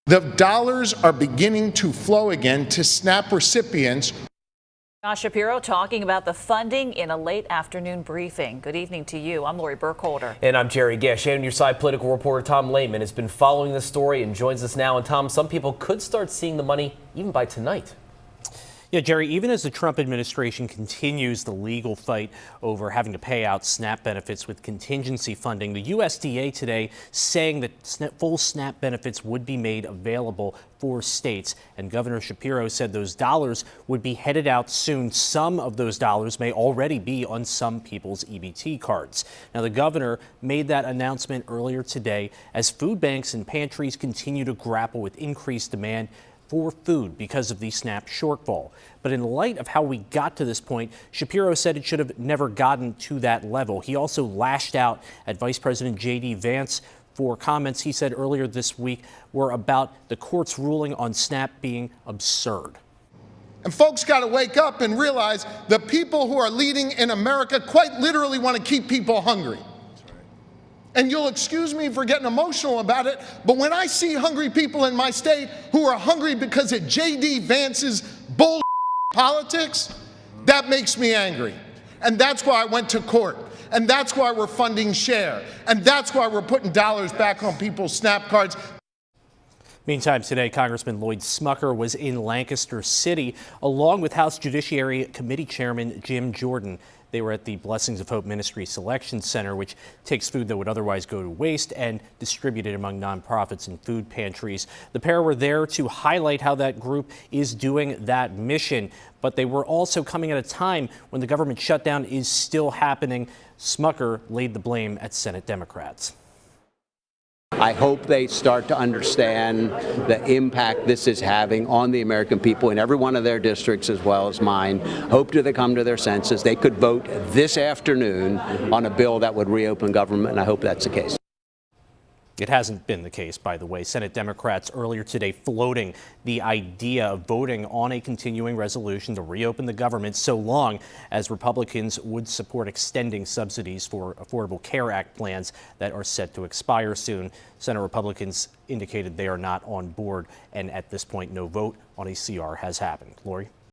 The dollars are beginning to flow again to SNAP recipients. Josh Shapiro talking about the funding in a late afternoon briefing. Good evening to you. I'm Lori Burkholder. And I'm Jerry Gish. And your side political reporter Tom Lehman has been following this story and joins us now. And Tom, some people could start seeing the money even by tonight. Yeah, Jerry, even as the Trump administration continues the legal fight over having to pay out SNAP benefits with contingency funding, the USDA today saying that full SNAP benefits would be made available for states. And Governor Shapiro said those dollars would be headed out soon. Some of those dollars may already be on some people's EBT cards. Now, the governor made that announcement earlier today as food banks and pantries continue to grapple with increased demand for food because of the SNAP shortfall. But in light of how we got to this point, Shapiro said it should have never gotten to that level. He also lashed out at Vice President J.D. Vance for comments he said earlier this week were about the court's ruling on SNAP being absurd. And folks got to wake up and realize the people who are leading in America quite literally want to keep people hungry. And you'll excuse me for getting emotional about it, but when I see hungry people in my state who are hungry because of J.D. Vance's bull politics, that makes me angry. And that's why I went to court. And that's why we're funding SHARE. And that's why we're putting dollars back on people's SNAP cards. Meantime, today, Congressman Lloyd Smucker was in Lancaster City, along with House Judiciary Committee Chairman Jim Jordan. They were at the Blessings of Hope Ministry Selection Center, which takes food that would otherwise go to waste and distribute it among nonprofits and food pantries. The pair were there to highlight how that group is doing that mission, but they were also coming at a time when the government shutdown is still happening. Smucker laid the blame at Senate Democrats. I hope they start to understand the impact this is having on the American people in every one of their districts as well as mine. Hope that they come to their senses. They could vote this afternoon on a bill that would reopen government, and I hope that's the case. It hasn't been the case, by the way. Senate Democrats earlier today floating the idea of voting on a continuing resolution to reopen the government so long as Republicans would support extending subsidies for Affordable Care Act plans that are set to expire soon. Senate Republicans indicated they are not on board, and at this point, no vote on a CR has happened. Lori?